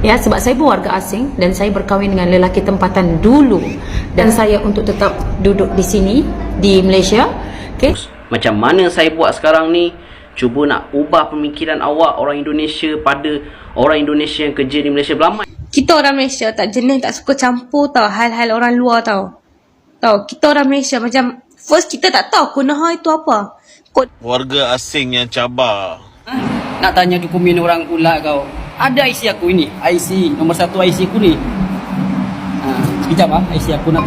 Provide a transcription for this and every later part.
Ya, sebab saya pun warga asing dan saya berkahwin dengan lelaki tempatan dulu dan saya untuk tetap duduk di sini di Malaysia. Okey. Macam mana saya buat sekarang ni, cuba nak ubah pemikiran awak orang Indonesia pada orang Indonesia yang kerja di Malaysia belamai. Kita orang Malaysia tak jenis, tak suka campur tau hal-hal orang luar tau. Kita orang Malaysia macam first kita tak tahu kunaha itu apa. Warga asing yang cabar. Nak tanya dokumen orang pula kau. Ada IC aku ini, IC nombor 1 IC aku ni. Sekejap IC aku nak.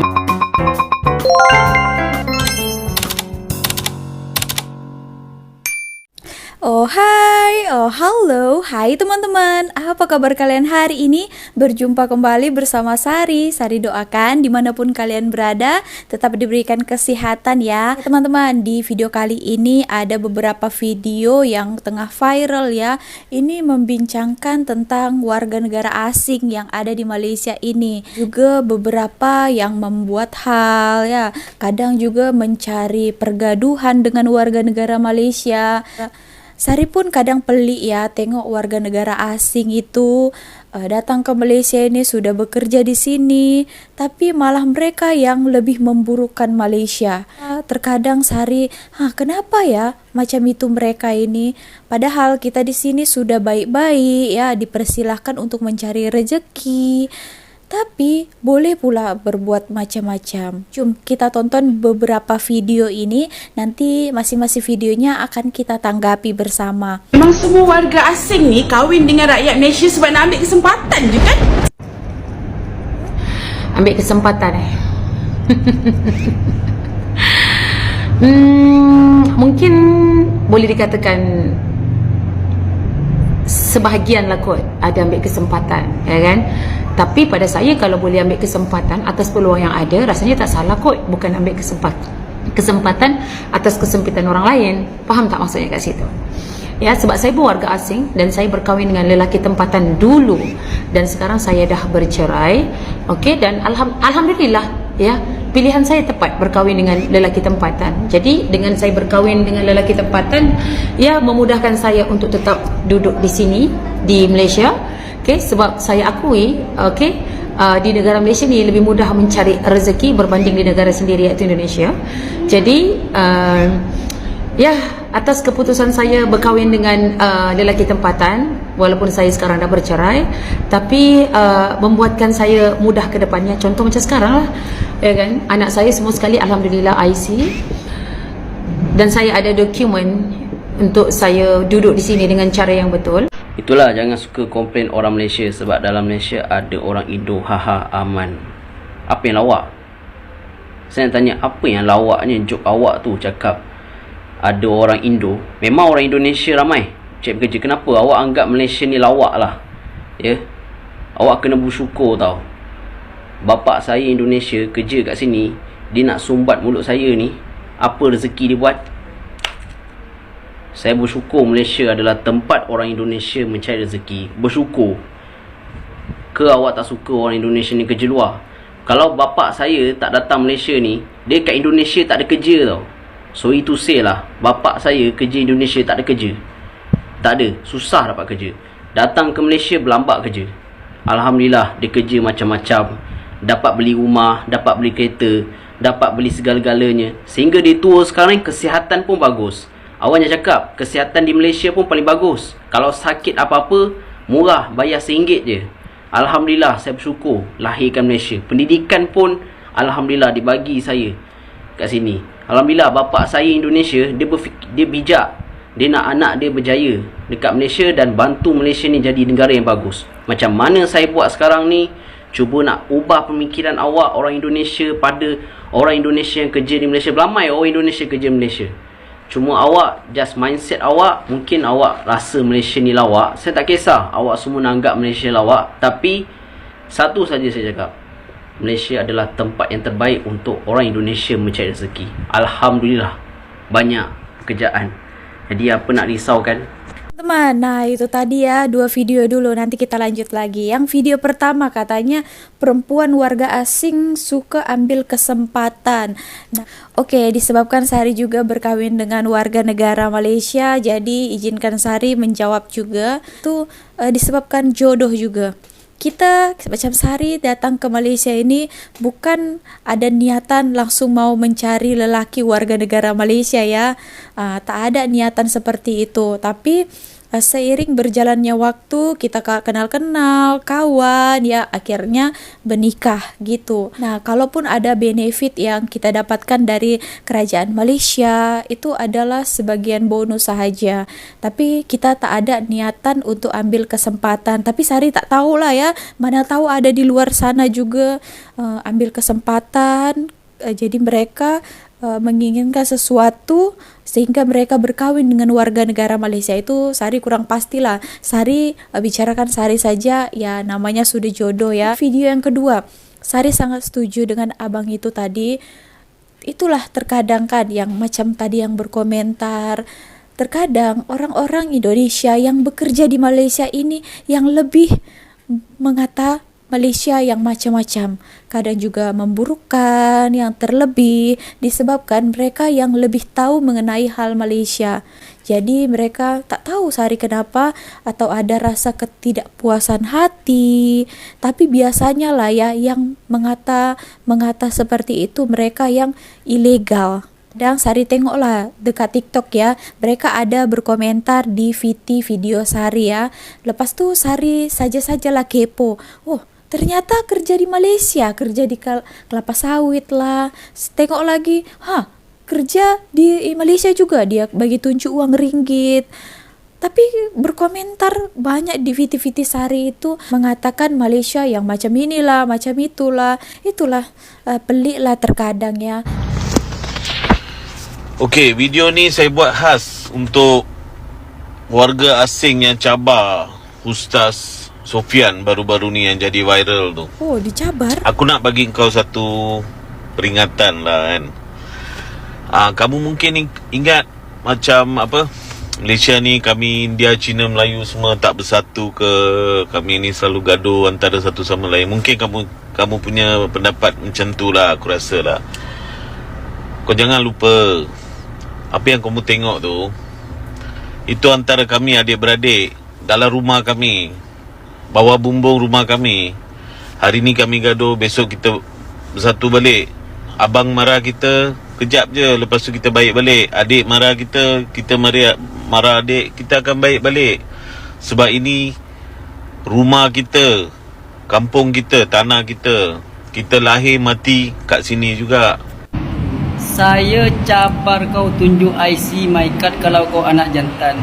Oh hai, oh halo, hai teman-teman. Apa kabar kalian hari ini? Berjumpa kembali bersama Sari. Sari doakan dimanapun kalian berada tetap diberikan kesehatan ya teman-teman. Di video kali ini ada beberapa video yang tengah viral ya. Ini membincangkan tentang warga negara asing yang ada di Malaysia ini. Juga beberapa yang membuat hal ya. Kadang juga mencari pergaduhan dengan warga negara Malaysia. Sari pun kadang pelik ya tengok warga negara asing itu datang ke Malaysia ini sudah bekerja di sini, tapi malah mereka yang lebih memburukkan Malaysia. Terkadang Sari, kenapa ya macam itu mereka ini? Padahal kita di sini sudah baik-baik ya, dipersilahkan untuk mencari rezeki. Tapi boleh pula berbuat macam-macam. Jom kita tonton beberapa video ini. Nanti masing-masing videonya akan kita tanggapi bersama. Memang semua warga asing ni kahwin dengan rakyat Malaysia sebab nak ambil kesempatan je kan? Ambil kesempatan mungkin boleh dikatakan sebahagian lah kot ada ambil kesempatan, ya kan? Tapi pada saya kalau boleh ambil kesempatan atas peluang yang ada, rasanya tak salah kot. Bukan ambil kesempatan atas kesempitan orang lain. Faham tak maksudnya kat situ? Ya, sebab saya pun warga asing dan saya berkahwin dengan lelaki tempatan dulu dan sekarang saya dah bercerai. Okey, dan alhamdulillah ya, pilihan saya tepat berkahwin dengan lelaki tempatan. Jadi dengan saya berkahwin dengan lelaki tempatan, ya memudahkan saya untuk tetap duduk di sini di Malaysia. Okay, sebab saya akui di negara Malaysia ni lebih mudah mencari rezeki berbanding di negara sendiri iaitu Indonesia. Jadi atas keputusan saya berkahwin dengan lelaki tempatan, walaupun saya sekarang dah bercerai, tapi membuatkan saya mudah ke depannya. Contoh macam sekarang lah, ya kan, anak saya semua sekali alhamdulillah IC, dan saya ada dokumen untuk saya duduk di sini dengan cara yang betul. Itulah, jangan suka komplain orang Malaysia sebab dalam Malaysia ada orang Indo aman. Apa yang lawak? Saya nak tanya, apa yang lawaknya jok awak tu cakap ada orang Indo? Memang orang Indonesia ramai cek bekerja. Kenapa awak anggap Malaysia ni lawak lah? Ya, awak kena bersyukur tau. Bapak saya Indonesia kerja kat sini, dia nak sumbat mulut saya ni, apa rezeki dia buat? Saya bersyukur Malaysia adalah tempat orang Indonesia mencari rezeki. Bersyukur. Ke awak tak suka orang Indonesia ni kerja luar? Kalau bapa saya tak datang Malaysia ni, dia kat Indonesia tak ada kerja tau. So itu say lah, bapa saya kerja Indonesia tak ada kerja. Tak ada, susah dapat kerja. Datang ke Malaysia berlambak kerja. Alhamdulillah, dia kerja macam-macam. Dapat beli rumah, dapat beli kereta, dapat beli segala-galanya. Sehingga dia tua sekarang, kesihatan pun bagus. Awak cakap, kesihatan di Malaysia pun paling bagus. Kalau sakit apa-apa, murah, bayar RM1 je. Alhamdulillah, saya bersyukur lahirkan Malaysia. Pendidikan pun alhamdulillah dibagi saya kat sini. Alhamdulillah, bapa saya Indonesia, dia bijak. Dia nak anak dia berjaya dekat Malaysia dan bantu Malaysia ni jadi negara yang bagus. Macam mana saya buat sekarang ni, cuba nak ubah pemikiran awak orang Indonesia pada orang Indonesia yang kerja di Malaysia. Belamai orang Indonesia kerja di Malaysia. Cuma awak, just mindset awak, mungkin awak rasa Malaysia ni lawak. Saya tak kisah awak semua nak anggap Malaysia lawak. Tapi satu saja saya cakap, Malaysia adalah tempat yang terbaik untuk orang Indonesia mencari rezeki. Alhamdulillah, banyak pekerjaan. Jadi apa nak risaukan? Teman, nah itu tadi ya 2 video dulu, nanti kita lanjut lagi. Yang video pertama katanya perempuan warga asing suka ambil kesempatan. Nah, oke, disebabkan Sari juga berkawin dengan warga negara Malaysia, jadi izinkan Sari menjawab juga. Itu disebabkan jodoh juga. kita macam Sari datang ke Malaysia ini bukan ada niatan langsung mau mencari lelaki warga negara Malaysia ya. Tak ada niatan seperti itu. Tapi seiring berjalannya waktu kita kenal-kenal, kawan ya, akhirnya menikah gitu. Nah, kalaupun ada benefit yang kita dapatkan dari kerajaan Malaysia, itu adalah sebagian bonus sahaja. Tapi kita tak ada niatan untuk ambil kesempatan. Tapi Sari tak tahulah ya, mana tahu ada di luar sana juga ambil kesempatan. Jadi mereka menginginkan sesuatu sehingga mereka berkawin dengan warga negara Malaysia. Itu Sari kurang pastilah. Sari bicarakan Sari saja ya, namanya sudah jodoh ya. Video yang kedua, Sari sangat setuju dengan abang itu tadi. Itulah terkadang kan yang macam tadi yang berkomentar, terkadang orang-orang Indonesia yang bekerja di Malaysia ini yang lebih mengata Malaysia yang macam-macam, kadang juga memburukkan yang terlebih disebabkan mereka yang lebih tahu mengenai hal Malaysia. Jadi mereka tak tahu Sari kenapa, atau ada rasa ketidakpuasan hati. Tapi biasanya lah ya yang mengata seperti itu mereka yang ilegal. Dan Sari tengoklah dekat TikTok ya, mereka ada berkomentar di VT video Sari ya. Lepas tu Sari saja-sajalah kepo. Oh, ternyata kerja di Malaysia, kerja di kelapa sawit lah. Tengok lagi, kerja di Malaysia juga, dia bagi tunjuk uang ringgit. Tapi berkomentar banyak di VT-VT Sari itu mengatakan Malaysia yang macam inilah, macam itulah. Itulah pelik lah terkadang ya. Okey, video ni saya buat khas untuk warga asing yang cabar Ustaz Sofian baru-baru ni yang jadi viral tu. Oh, dicabar? Aku nak bagi kau satu peringatan lah kan. Kamu mungkin ingat macam apa, Malaysia ni kami India, Cina, Melayu semua tak bersatu ke, kami ni selalu gaduh antara satu sama lain. Mungkin kamu punya pendapat macam tu lah, aku rasa lah. Kau jangan lupa, apa yang kamu tengok tu, itu antara kami adik-beradik dalam rumah kami, bawah bumbung rumah kami. Hari ni kami gaduh, besok kita bersatu balik. Abang marah kita, kejap je, lepas tu kita baik balik. Adik marah kita marah adik, kita akan baik balik. Sebab ini rumah kita, kampung kita, tanah kita. Kita lahir mati kat sini juga. Saya cabar kau tunjuk IC my card kalau kau anak jantan.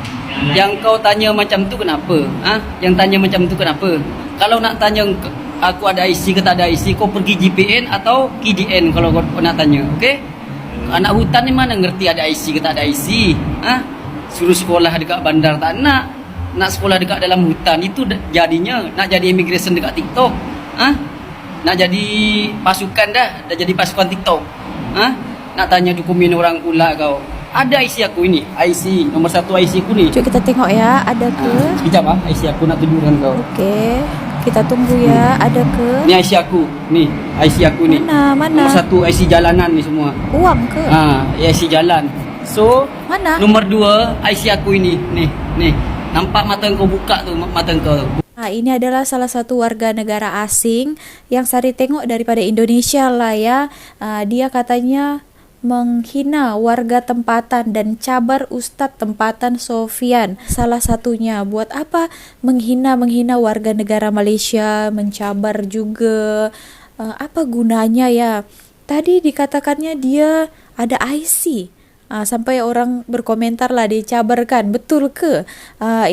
Yang kau tanya macam tu kenapa? Yang tanya macam tu kenapa? Kalau nak tanya aku ada IC ke tak ada IC, kau pergi GPN atau KDN kalau kau nak tanya, okey? Anak hutan ni mana ngerti ada IC ke tak ada IC? Suruh sekolah dekat bandar tak nak sekolah dekat dalam hutan. Itu jadinya nak jadi immigration dekat TikTok. Nak jadi pasukan dah jadi pasukan TikTok. Nak tanya dokumen orang pula kau. Ada IC aku ini, IC nombor 1 IC aku ni. Cuba kita tengok ya, ada ke? Sekejap IC aku nak tunjukkan kau. Okey, kita tunggu ya, ada ke? Ni IC aku, ni IC aku ni. Mana? Nombor 1 IC jalanan ni semua. Uang ke? IC jalan. So, mana? Nombor 2 IC aku ini, ni. Nampak mata kau buka tu, mata kau. Ini adalah salah satu warga negara asing yang Sari tengok daripada Indonesia lah ya. Dia katanya menghina warga tempatan dan cabar Ustadz tempatan Sofian. Salah satunya buat apa menghina warga negara Malaysia, mencabar juga. Apa gunanya ya? Tadi dikatakannya dia ada IC. Sampai orang berkomentar lah, dicabarkan, betul ke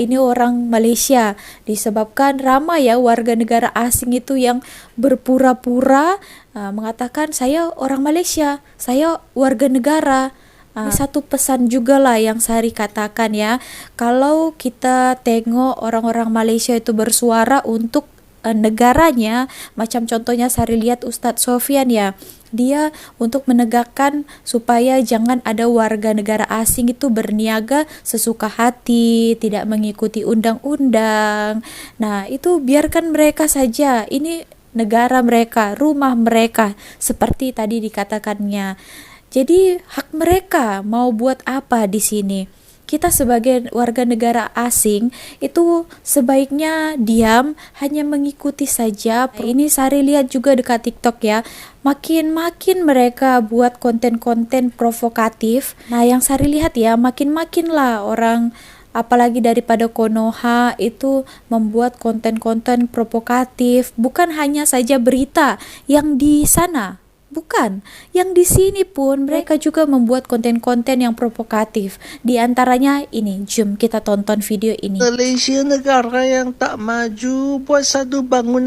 ini orang Malaysia? Disebabkan ramai ya warga negara asing itu yang berpura-pura mengatakan saya orang Malaysia, saya warga negara. Satu pesan juga lah yang Sari katakan ya, kalau kita tengok orang-orang Malaysia itu bersuara untuk negaranya, macam contohnya Sari lihat Ustadz Sofian ya, dia untuk menegakkan supaya jangan ada warga negara asing itu berniaga sesuka hati, tidak mengikuti undang-undang. Nah, itu biarkan mereka saja, ini negara mereka, rumah mereka, seperti tadi dikatakannya. Jadi hak mereka mau buat apa di sini. kita sebagai warga negara asing itu sebaiknya diam, hanya mengikuti saja. Ini Sari lihat juga dekat TikTok ya, makin mereka buat konten-konten provokatif. Nah, yang Sari lihat ya, makin lah orang, apalagi daripada Konoha itu membuat konten-konten provokatif. Bukan hanya saja berita yang di sana, bukan, yang di sini pun mereka juga membuat konten-konten yang provokatif. Di antaranya ini, jom kita tonton video ini. Malaysia negara yang tak maju, buat satu bangunan.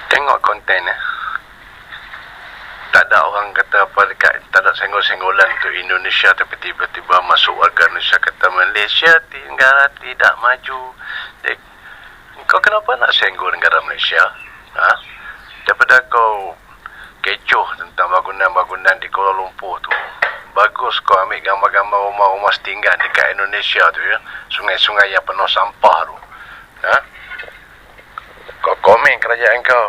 Tengok konten tak ada orang kata apa dekat, tak ada senggol-senggolan untuk Indonesia, tapi tiba-tiba masuk warga Indonesia kata Malaysia negara tidak maju. Kau kenapa nak senggol negara Malaysia? Daripada kau kecoh tentang bangunan-bangunan di Kuala Lumpur tu, bagus kau ambil gambar-gambar rumah-rumah setinggan dekat Indonesia tu ya, sungai-sungai yang penuh sampah tu. Kau komen kerajaan kau,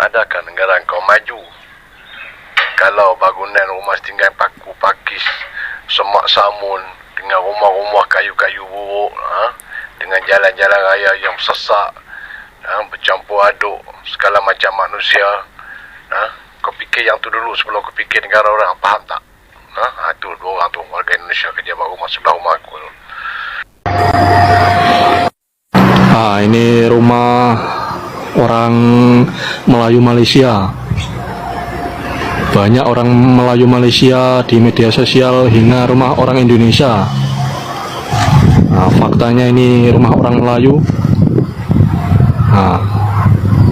adakah negara kau maju kalau bangunan rumah setinggan paku pakis, semak samun, dengan rumah-rumah kayu-kayu buruk, dengan jalan-jalan raya yang sesak, bercampur aduk segala macam manusia. Kau fikir yang tu dulu sebelum kau fikir negara orang, faham tak? Tu dua orang tu warga Indonesia kerja rumah sebelah rumah aku tu. Ini rumah orang Melayu Malaysia. Banyak orang Melayu Malaysia di media sosial hina rumah orang Indonesia. Faktanya ini rumah orang Melayu.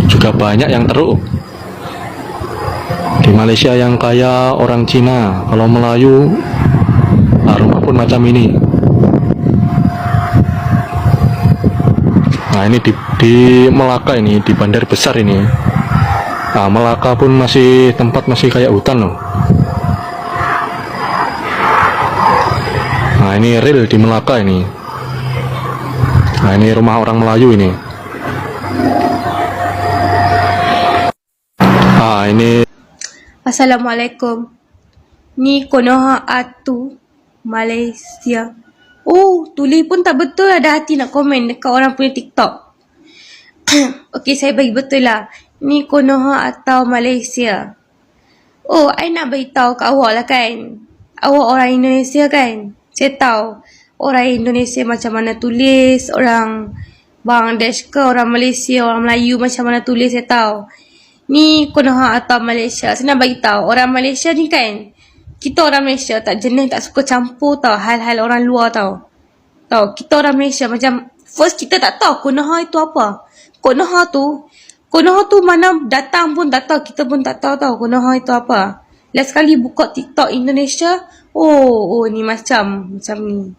Juga banyak yang teruk. Di Malaysia yang kaya orang Cina, kalau Melayu rumah pun macam ini. Nah, ini di Melaka ini, di bandar besar ini. Melaka pun tempat masih kayak hutan loh. Nah, ini real di Melaka ini. Nah, ini rumah orang Melayu ini. Ini. Assalamualaikum. Ni Konoha Atu Malaysia. Oh, tulis pun tak betul, ada hati nak komen dekat orang punya TikTok. Okey, saya bagi betul lah. Ni Konoha atau Malaysia. Oh, I nak beritahu kat awak lah kan. Awak orang Indonesia kan. Saya tahu orang Indonesia macam mana tulis, orang Bangladesh ke, orang Malaysia, orang Melayu macam mana tulis, saya tahu. Ni Konoha atau Malaysia. Saya nak bagi tahu orang Malaysia ni kan, kita orang Malaysia tak jenis, tak suka campur tau hal-hal orang luar tau. Kita orang Malaysia macam first kita tak tahu Konoha itu apa. Konoha tu mana datang pun tak tahu, kita pun tak tahu Konoha itu apa. Last sekali buka TikTok Indonesia, oh ni macam ni.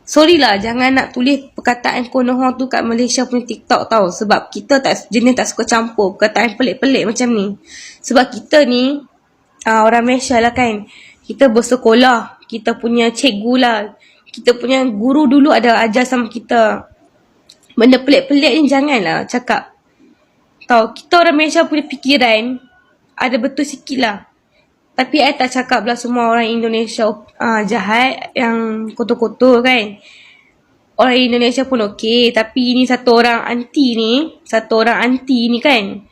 Sorry lah, jangan nak tulis perkataan Konoha tu kat Malaysia punya TikTok tau. Sebab kita tak suka campur perkataan pelik-pelik macam ni. Sebab kita ni orang Malaysia lah kan, kita bersekolah, kita punya cikgu lah, kita punya guru dulu ada ajar sama kita. Benda pelik-pelik ni janganlah cakap. Tahu, kita orang Malaysia punya fikiran ada betul sikit lah. Tapi I tak cakap lah semua orang Indonesia jahat, yang kotor-kotor kan. Orang Indonesia pun okey. Tapi ini satu orang aunty ni kan,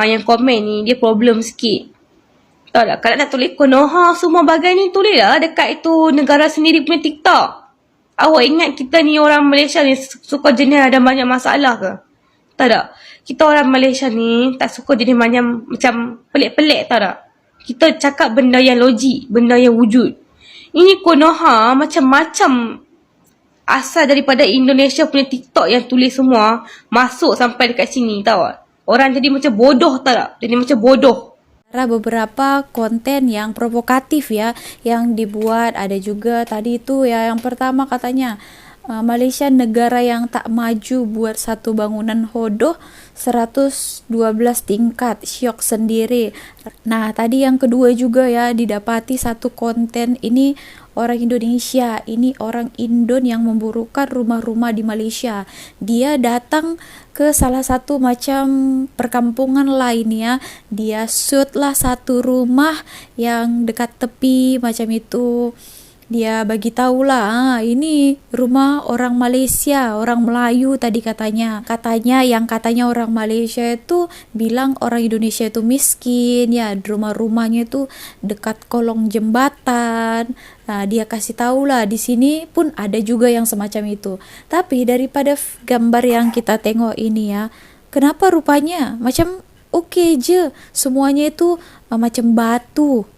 yang komen ni dia problem sikit. Tahu tak, kalau nak tulis Konoha semua bagai ni, tulis lah dekat itu negara sendiri punya TikTok. Awak ingat kita ni orang Malaysia ni suka jenis ada banyak masalah ke? Tak tak? Kita orang Malaysia ni tak suka jenis macam pelik-pelik, tahu tak? Kita cakap benda yang logik, benda yang wujud. Ini Konoha macam-macam asal daripada Indonesia punya TikTok yang tulis semua masuk sampai dekat sini, tahu tak? Orang jadi macam bodoh, tahu tak? Jadi macam bodoh. Beberapa konten yang provokatif ya yang dibuat. Ada juga tadi itu ya, yang pertama katanya Malaysia negara yang tak maju, buat satu bangunan hodoh 112 tingkat, syok sendiri. Nah, tadi yang kedua juga ya, didapati satu konten ini orang Indonesia, ini orang Indon yang memburukan rumah-rumah di Malaysia. Dia datang ke salah satu macam perkampungan lain ya, dia shoot lah satu rumah yang dekat tepi macam itu. Dia bagi tahu lah, ini rumah orang Malaysia, orang Melayu tadi katanya. Katanya orang Malaysia itu bilang orang Indonesia itu miskin, ya rumah-rumahnya itu dekat kolong jembatan. Nah, dia kasih tahu lah di sini pun ada juga yang semacam itu. Tapi daripada gambar yang kita tengok ini ya, kenapa rupanya macam oke je, semuanya itu macam batu.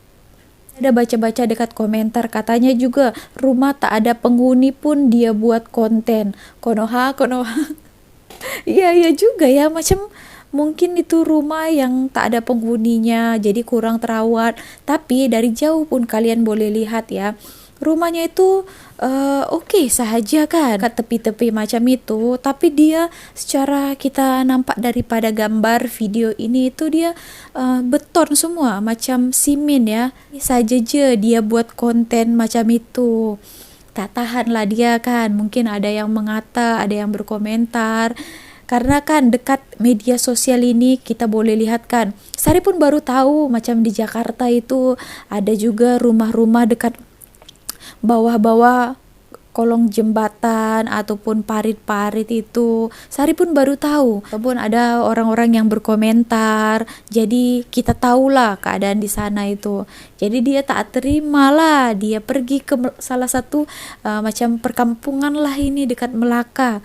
Ada baca-baca dekat komentar katanya juga rumah tak ada penghuni pun dia buat konten. Konoha. Iya juga ya, macam mungkin itu rumah yang tak ada penghuninya jadi kurang terawat. Tapi dari jauh pun kalian boleh lihat ya, rumahnya itu oke sahaja kan, kat tepi-tepi macam itu. Tapi dia secara kita nampak daripada gambar video ini itu dia beton semua macam simen ya. Saja je dia buat konten macam itu. Tak tahan lah dia kan. Mungkin ada yang mengata, ada yang berkomentar. Karena kan dekat media sosial ini kita boleh lihat kan. Sari pun baru tahu macam di Jakarta itu ada juga rumah-rumah dekat bawah-bawah kolong jembatan ataupun parit-parit itu. Sari pun baru tahu. Ataupun ada orang-orang yang berkomentar. Jadi kita tahulah keadaan di sana itu. Jadi dia tak terima lah. Dia pergi ke salah satu macam perkampungan lah ini dekat Melaka.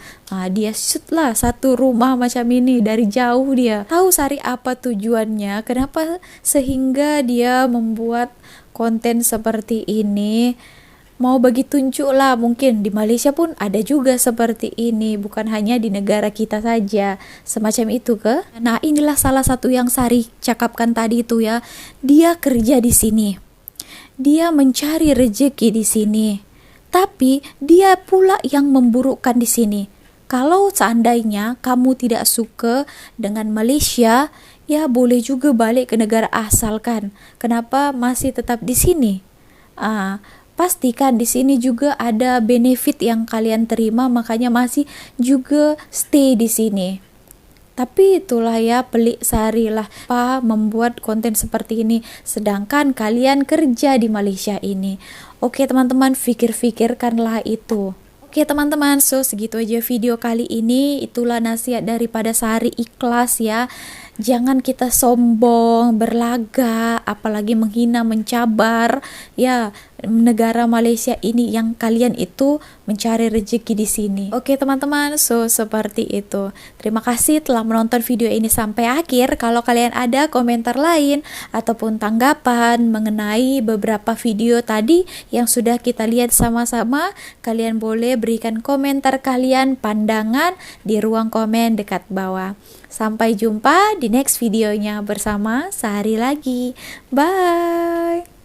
Dia shoot lah satu rumah macam ini dari jauh dia. Tahu Sari apa tujuannya? Kenapa sehingga dia membuat konten seperti ini? Mau bagi tunjuk lah, mungkin di Malaysia pun ada juga seperti ini, bukan hanya di negara kita saja semacam itu ke. Nah, inilah salah satu yang Sari cakapkan tadi itu ya, dia kerja di sini, dia mencari rezeki di sini, tapi dia pula yang memburukkan di sini. Kalau seandainya kamu tidak suka dengan Malaysia, ya boleh juga balik ke negara asal kan. Kenapa masih tetap di sini? Pastikan di sini juga ada benefit yang kalian terima, makanya masih juga stay di sini. Tapi itulah ya, pelik Sari lah membuat konten seperti ini sedangkan kalian kerja di Malaysia ini. Oke teman-teman, fikir-fikirkanlah itu. Oke teman-teman, so segitu aja video kali ini. Itulah nasihat daripada Sari ikhlas ya. Jangan kita sombong, berlagak, apalagi menghina, mencabar ya negara Malaysia ini yang kalian itu mencari rezeki di sini. Oke teman-teman, so seperti itu. Terima kasih telah menonton video ini sampai akhir. Kalau kalian ada komentar lain ataupun tanggapan mengenai beberapa video tadi yang sudah kita lihat sama-sama, kalian boleh berikan komentar kalian, pandangan di ruang komen dekat bawah. Sampai jumpa di next videonya bersama Sari lagi. Bye.